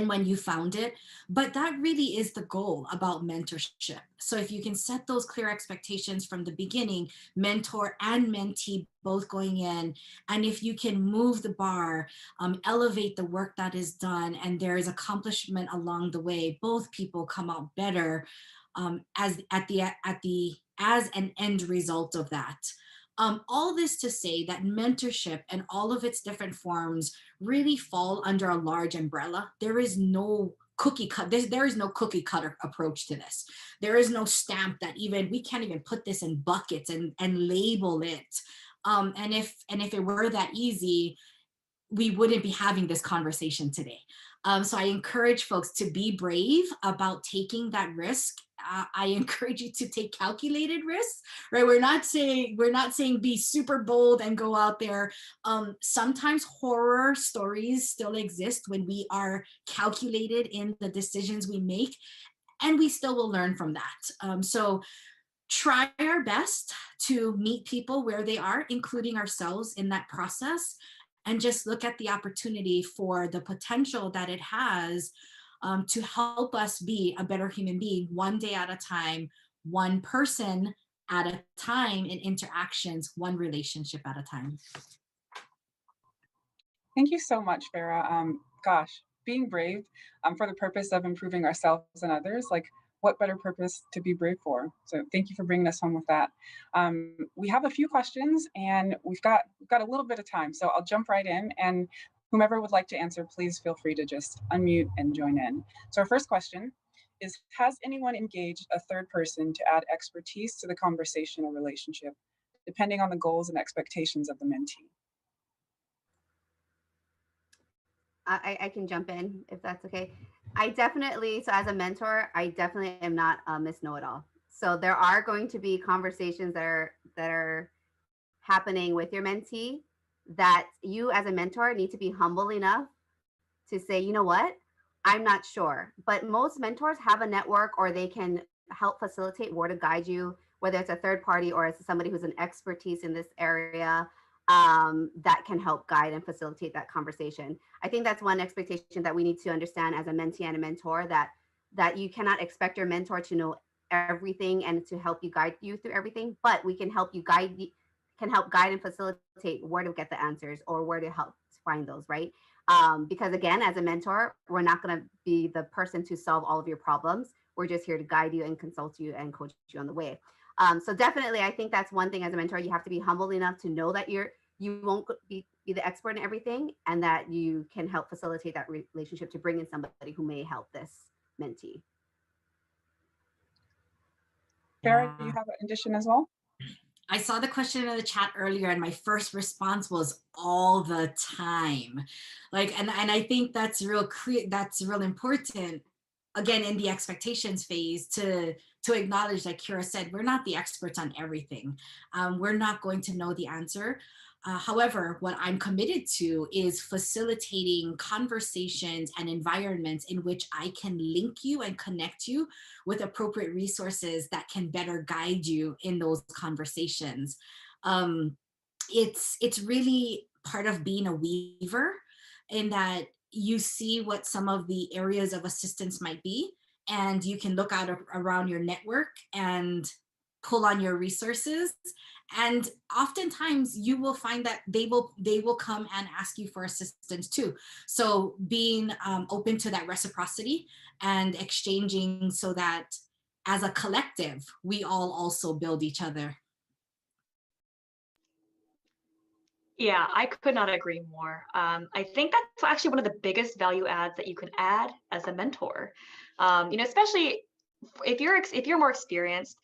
when you found it. But that really is the goal about mentorship. So if you can set those clear expectations from the beginning, mentor and mentee both going in, and if you can move the bar, elevate the work that is done, and there is accomplishment along the way, both people come out better as an end result of that. All this to say that mentorship and all of its different forms really fall under a large umbrella. There is no cookie cut. There is no cookie cutter approach to this. There is no stamp that we can't even put this in buckets and label it. And if it were that easy, we wouldn't be having this conversation today. So I encourage folks to be brave about taking that risk. I encourage you to take calculated risks, right? We're not saying be super bold and go out there. Sometimes horror stories still exist when we are calculated in the decisions we make, and we still will learn from that. So try our best to meet people where they are, including ourselves in that process, and just look at the opportunity for the potential that it has to help us be a better human being, one day at a time, one person at a time, in interactions, one relationship at a time. Thank you so much, Farah. Gosh, being brave for the purpose of improving ourselves and others, like what better purpose to be brave for? So thank you for bringing us home with that. We have a few questions and we've got a little bit of time, so I'll jump right in, and whomever would like to answer, please feel free to just unmute and join in. So our first question is, has anyone engaged a third person to add expertise to the conversation or relationship, depending on the goals and expectations of the mentee? I can jump in if that's okay. So as a mentor, I definitely am not a Miss Know-It-All. So there are going to be conversations that are happening with your mentee that you as a mentor need to be humble enough to say, you know what, I'm not sure. But most mentors have a network, or they can help facilitate where to guide you, whether it's a third party or as somebody who's an expertise in this area, that can help guide and facilitate that conversation. I think that's one expectation that we need to understand as a mentee and a mentor, that you cannot expect your mentor to know everything and to help you guide you through everything, but we can help guide and facilitate where to get the answers or where to help find those, right? Because again, as a mentor, we're not going to be the person to solve all of your problems. We're just here to guide you and consult you and coach you on the way. So definitely, I think that's one thing as a mentor. You have to be humble enough to know that you won't be the expert in everything, and that you can help facilitate that relationship to bring in somebody who may help this mentee. Farah, do you have an addition as well? I saw the question in the chat earlier, and my first response was all the time. And I think that's real important, again, in the expectations phase, to acknowledge, like Kira said, we're not the experts on everything. We're not going to know the answer. However, what I'm committed to is facilitating conversations and environments in which I can link you and connect you with appropriate resources that can better guide you in those conversations. It's really part of being a weaver, in that you see what some of the areas of assistance might be, and you can look out around your network and pull on your resources. And oftentimes you will find that they will come and ask you for assistance too. So being open to that reciprocity and exchanging, so that as a collective, we all also build each other. Yeah, I could not agree more. I think that's actually one of the biggest value adds that you can add as a mentor. Especially if you're more experienced,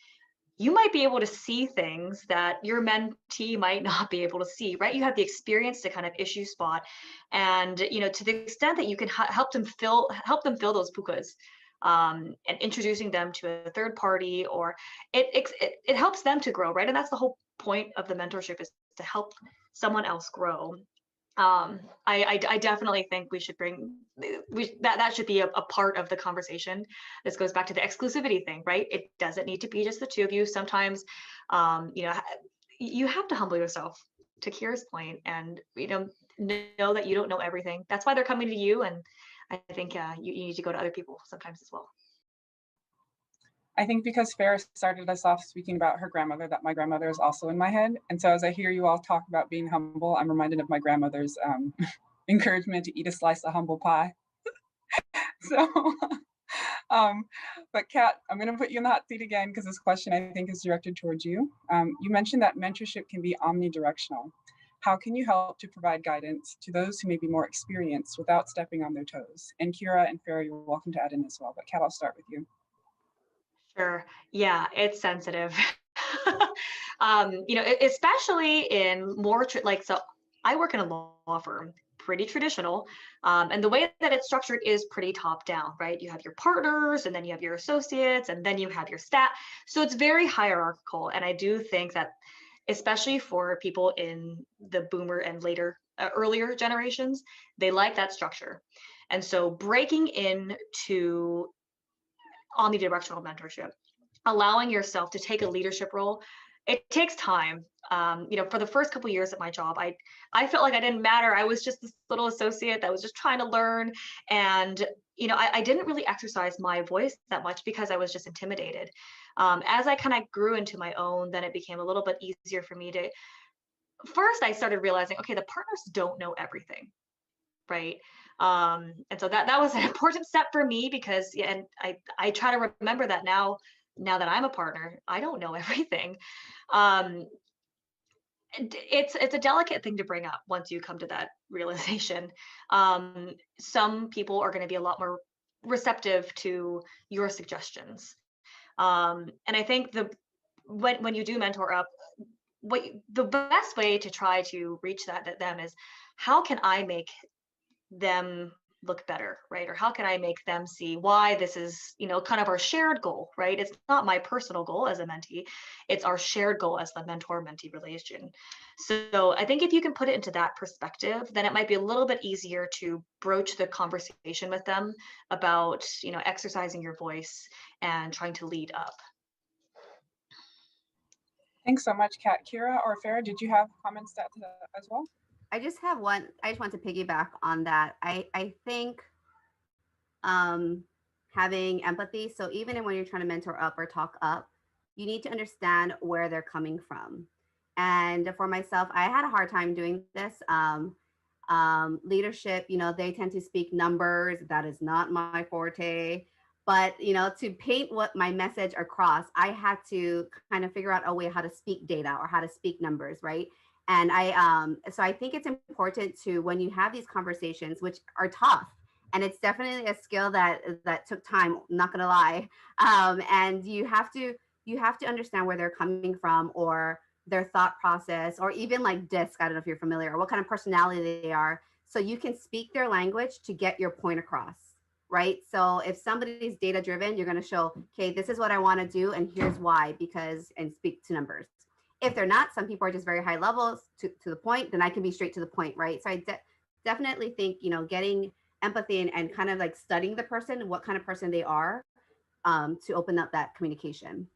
you might be able to see things that your mentee might not be able to see, right? You have the experience to kind of issue spot, and to the extent that you can help them fill those pukas, and introducing them to a third party, or it helps them to grow, right? And that's the whole point of the mentorship, is to help someone else grow. I definitely think we should bring that should be a part of the conversation. This goes back to the exclusivity thing, right? It doesn't need to be just the two of you. Sometimes, you have to humble yourself, to Kira's point, and know that you don't know everything. That's why they're coming to you, and I think you need to go to other people sometimes as well. I think because Farah started us off speaking about her grandmother, that my grandmother is also in my head. And so as I hear you all talk about being humble, I'm reminded of my grandmother's encouragement to eat a slice of humble pie. So, but Kat, I'm going to put you in the hot seat again, because this question I think is directed towards you. You mentioned that mentorship can be omnidirectional. How can you help to provide guidance to those who may be more experienced without stepping on their toes? And Kira and Farah, you're welcome to add in as well. But Kat, I'll start with you. Sure. Yeah, it's sensitive. Especially in more so I work in a law firm, pretty traditional. And the way that it's structured is pretty top down, right? You have your partners, and then you have your associates, and then you have your staff. So it's very hierarchical. And I do think that, especially for people in the boomer and later, earlier generations, they like that structure. And so breaking into omnidirectional mentorship, allowing yourself to take a leadership role, it takes time. For the first couple of years at my job, I felt like I didn't matter. I was just this little associate that was just trying to learn. And, I didn't really exercise my voice that much because I was just intimidated. As I kind of grew into my own, then it became a little bit easier for me to, first I started realizing, okay, the partners don't know everything, right? And so that was an important step for me, because and I try to remember that now that I'm a partner, I don't know everything. It's a delicate thing to bring up once you come to that realization. Some people are going to be a lot more receptive to your suggestions. And I think when you do mentor up, the best way to try to reach them is, how can I make them look better, right? Or how can I make them see why this is, kind of our shared goal, right? It's not my personal goal as a mentee, it's our shared goal as the mentor-mentee relation. So I think if you can put it into that perspective, then it might be a little bit easier to broach the conversation with them about, exercising your voice and trying to lead up. Thanks so much, Kat. Kira or Farah, did you have comments to add to that as well? I just have one. I just want to piggyback on that. I think having empathy. So even when you're trying to mentor up or talk up, you need to understand where they're coming from. And for myself, I had a hard time doing this. Leadership, they tend to speak numbers. That is not my forte. But to paint what my message across, I had to kind of figure out a way how to speak data or how to speak numbers, right? And so I think it's important to, when you have these conversations, which are tough, and it's definitely a skill that took time, not gonna lie. And you have to understand where they're coming from, or their thought process, or even like DISC. I don't know if you're familiar, or what kind of personality they are, so you can speak their language to get your point across, right? So if somebody's data driven, you're gonna show, okay, this is what I want to do, and here's why, and speak to numbers. If they're not, some people are just very high levels to the point, then I can be straight to the point, right? So I definitely think, getting empathy and kind of like studying the person, what kind of person they are, to open up that communication.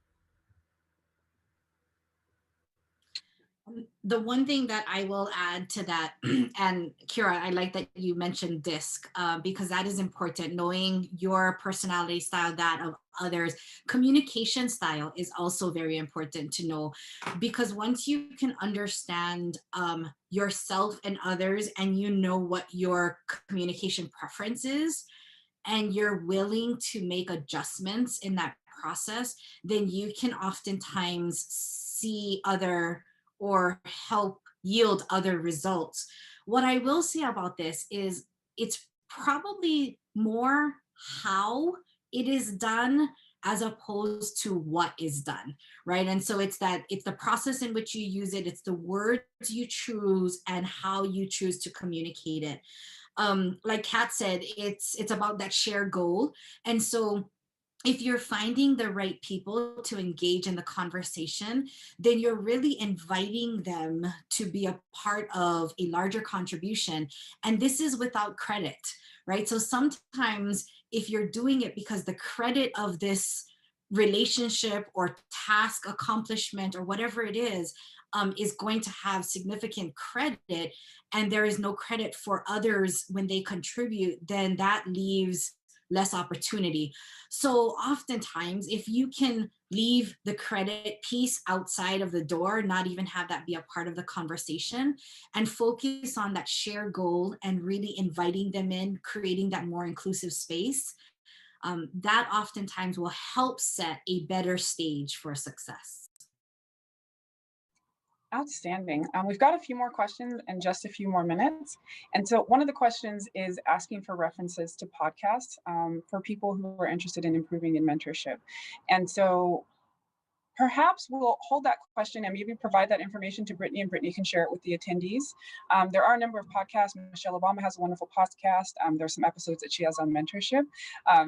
The one thing that I will add to that, and Kira, I like that you mentioned DISC, because that is important. Knowing your personality style, that of others, communication style is also very important to know, because once you can understand yourself and others, and you know what your communication preference is, and you're willing to make adjustments in that process, then you can oftentimes see other or help yield other results. What I will say about this is, it's probably more how it is done as opposed to what is done, right? And so it's the process in which you use it, it's the words you choose, and how you choose to communicate it. Like Kat said, it's about that shared goal. And so if you're finding the right people to engage in the conversation, then you're really inviting them to be a part of a larger contribution. And this is without credit, right? So sometimes if you're doing it because the credit of this relationship or task accomplishment or whatever it is going to have significant credit, and there is no credit for others when they contribute, then that leaves less opportunity. So oftentimes, if you can leave the credit piece outside of the door, not even have that be a part of the conversation, and focus on that shared goal and really inviting them in, creating that more inclusive space, that oftentimes will help set a better stage for success. Outstanding. We've got a few more questions and just a few more minutes. And so one of the questions is asking for references to podcasts for people who are interested in improving in mentorship. And so perhaps we'll hold that question and maybe provide that information to Brittany, and Brittany can share it with the attendees. There are a number of podcasts. Michelle Obama has a wonderful podcast. There's some episodes that she has on mentorship.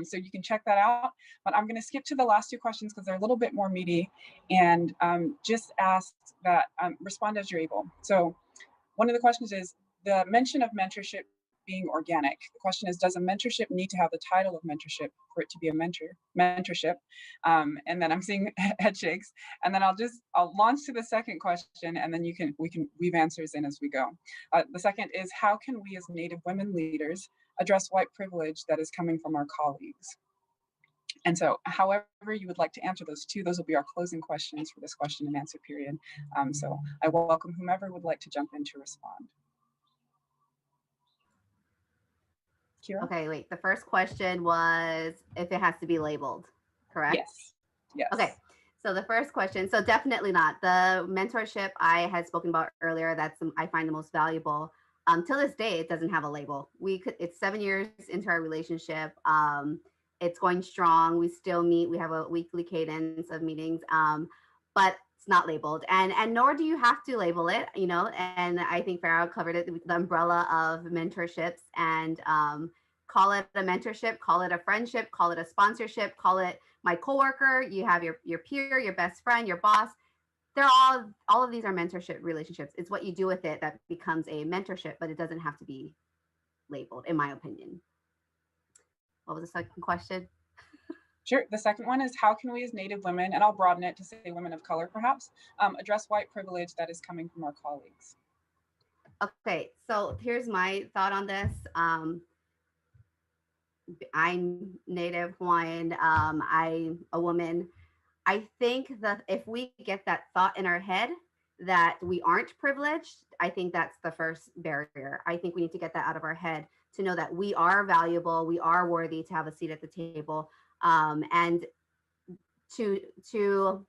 So you can check that out. But I'm going to skip to the last two questions because they're a little bit more meaty, and just ask that respond as you're able. So one of the questions is the mention of mentorship being organic. The question is, does a mentorship need to have the title of mentorship for it to be a mentorship? And then I'm seeing head shakes. And then I'll launch to the second question, and then we can weave answers in as we go. The second is, how can we as Native women leaders address white privilege that is coming from our colleagues? And so however you would like to answer those two, those will be our closing questions for this question and answer period. So I welcome whomever would like to jump in to respond. Kira? Okay, wait. The first question was if it has to be labeled, correct? Yes. Yes. Okay. So the first question, so definitely not. The mentorship I had spoken about earlier, I find the most valuable. Till this day, it doesn't have a label. It's 7 years into our relationship. It's going strong. We still meet. We have a weekly cadence of meetings, but it's not labeled, and nor do you have to label it. And I think Farah covered it with the umbrella of mentorships, and call it a mentorship, call it a friendship, call it a sponsorship, call it my coworker. You have your peer, your best friend, your boss. They're all of these are mentorship relationships. It's what you do with it that becomes a mentorship, but it doesn't have to be labeled, in my opinion. What was the second question? Sure. The second one is, how can we as Native women, and I'll broaden it to say women of color perhaps, address white privilege that is coming from our colleagues? Okay, so here's my thought on this. I'm Native Hawaiian. I'm a woman. I think that if we get that thought in our head that we aren't privileged, I think that's the first barrier. I think we need to get that out of our head to know that we are valuable, we are worthy to have a seat at the table, and to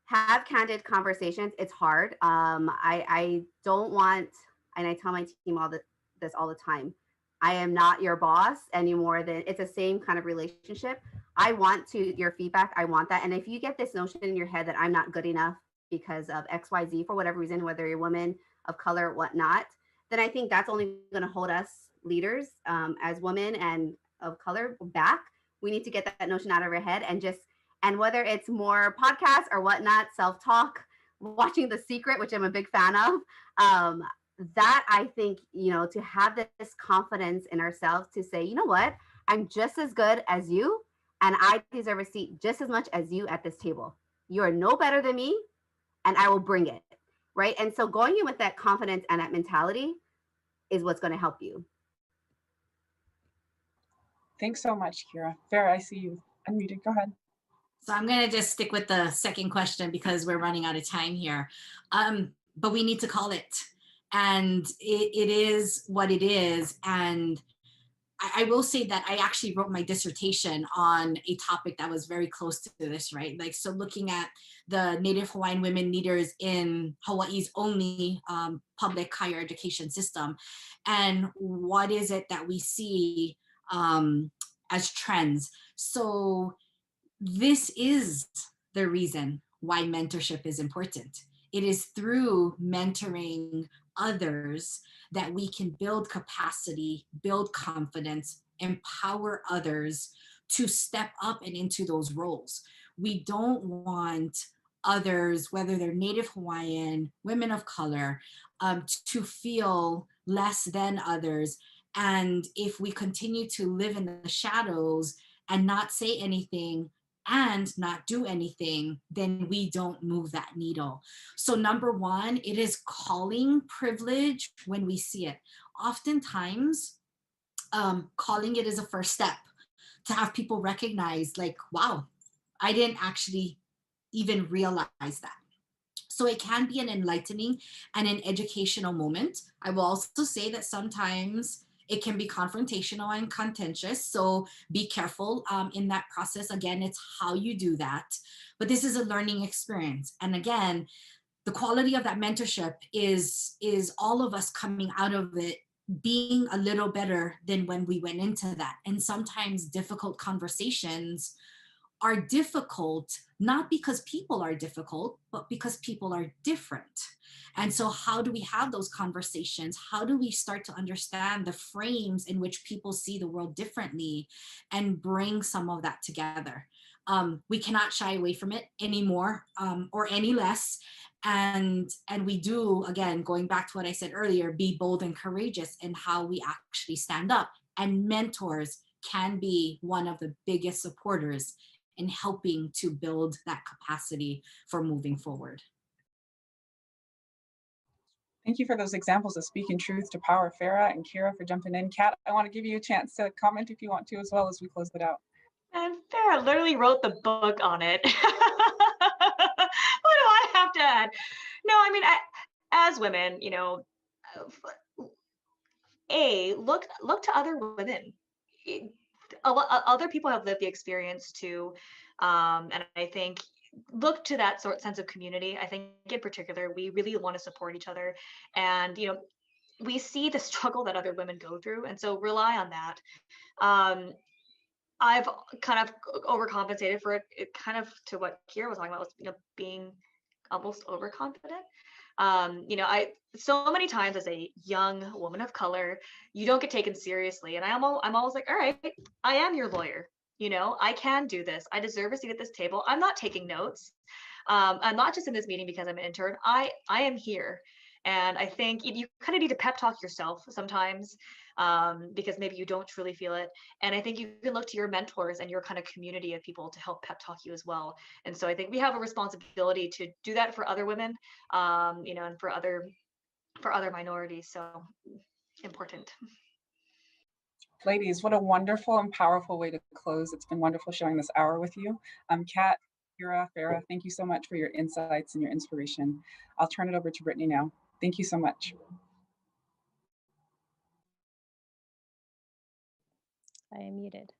have candid conversations. It's hard. I don't want, and I tell my team this all the time. I am not your boss any more than it's the same kind of relationship. I want your feedback. I want that. And if you get this notion in your head that I'm not good enough because of XYZ for whatever reason, whether you're a woman of color or whatnot, then I think that's only going to hold us leaders as women and of color back. We need to get that notion out of our head and whether it's more podcasts or whatnot, self-talk, watching The Secret, which I'm a big fan of, that I think, to have this confidence in ourselves to say, you know what, I'm just as good as you, and I deserve a seat just as much as you at this table. You are no better than me, and I will bring it, right? And so going in with that confidence and that mentality is what's going to help you. Thanks so much, Kira. Farah, I see you unmuted. Go ahead. So I'm going to just stick with the second question because we're running out of time here. But we need to call it. And it is what it is. And I will say that I actually wrote my dissertation on a topic that was very close to this, right? Like, so looking at the Native Hawaiian women leaders in Hawaii's only public higher education system. And what is it that we see as trends? So this is the reason why mentorship is important. It is through mentoring others that we can build capacity, build confidence, empower others to step up and into those roles. We don't want others, whether they're Native Hawaiian, women of color, to feel less than others. And if we continue to live in the shadows and not say anything and not do anything, then we don't move that needle. So number one, it is calling privilege when we see it. Oftentimes, calling it is a first step to have people recognize, like, wow, I didn't actually even realize that. So it can be an enlightening and an educational moment. I will also say that sometimes it can be confrontational and contentious. So be careful in that process. Again, it's how you do that. But this is a learning experience. And again, the quality of that mentorship is all of us coming out of it being a little better than when we went into that. And sometimes difficult conversations are difficult, not because people are difficult, but because people are different. And so how do we have those conversations? How do we start to understand the frames in which people see the world differently and bring some of that together? We cannot shy away from it anymore, or any less. And we do, again, going back to what I said earlier, be bold and courageous in how we actually stand up. And mentors can be one of the biggest supporters in helping to build that capacity for moving forward. Thank you for those examples of speaking truth to power, Farah and Kira, for jumping in. Kat, I want to give you a chance to comment if you want to, as well as we close it out. And Farah literally wrote the book on it. What do I have to add? No, I mean, as women, you know, look to other women. Other people have lived the experience too, and I think look to that sense of community. I think in particular, we really want to support each other, and you know, we see the struggle that other women go through, and so rely on that. I've kind of overcompensated for it kind of to what Kira was talking about, was, you know, being almost overconfident. You know, so many times as a young woman of color, you don't get taken seriously. And I'm always like, all right, I am your lawyer. You know, I can do this. I deserve a seat at this table. I'm not taking notes. I'm not just in this meeting because I'm an intern. I am here. And I think you kind of need to pep talk yourself sometimes, because maybe you don't truly feel it. And I think you can look to your mentors and your kind of community of people to help pep talk you as well. And so I think we have a responsibility to do that for other women, you know, and for other minorities. So important. Ladies, what a wonderful and powerful way to close. It's been wonderful sharing this hour with you. Kat, Kira, Farah, thank you so much for your insights and your inspiration. I'll turn it over to Brittany now. Thank you so much. I am muted.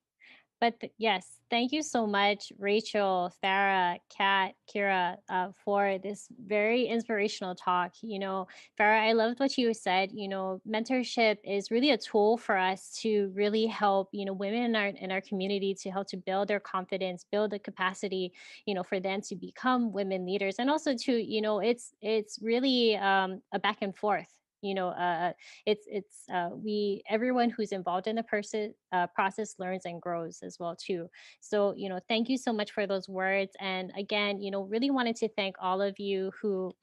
But yes, thank you so much, Rachel, Farah, Kat, Kira, for this very inspirational talk. You know, Farah, I loved what you said. You know, mentorship is really a tool for us to really help, you know, women in our community to help to build their confidence, build the capacity, you know, for them to become women leaders, and also to, you know, it's really a back and forth. You know, we everyone who's involved in the process learns and grows as well too. So, you know, thank you so much for those words. And again, you know, really wanted to thank all of you who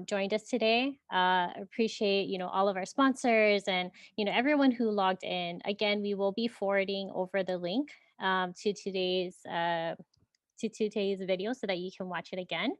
joined us today. Appreciate, you know, all of our sponsors and, you know, everyone who logged in. Again, we will be forwarding over the link to today's video so that you can watch it again.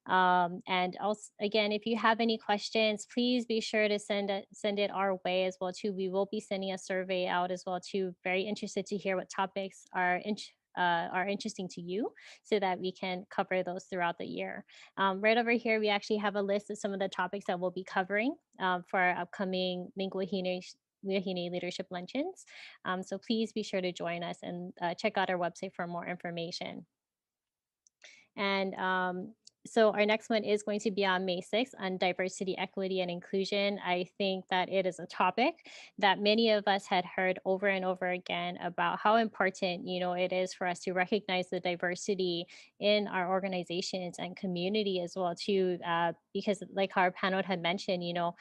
And also, again, if you have any questions, please be sure to send it our way as well too. We will be sending a survey out as well too. Very interested to hear what topics are interesting to you, so that we can cover those throughout the year. Right over here, we actually have a list of some of the topics that we'll be covering for our upcoming Wahine Leadership Luncheons. So please be sure to join us and check out our website for more information. And so our next one is going to be on May 6th on diversity, equity, and inclusion. I think that it is a topic that many of us had heard over and over again about how important, you know, it is for us to recognize the diversity in our organizations and community as well too, because like our panel had mentioned, you know,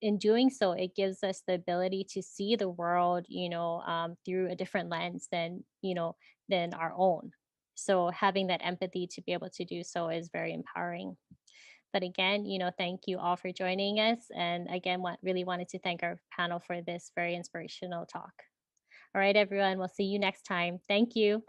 in doing so, it gives us the ability to see the world, through a different lens than our own. So having that empathy to be able to do so is very empowering. But again, thank you all for joining us. And again, really wanted to thank our panel for this very inspirational talk. All right, everyone, we'll see you next time. Thank you.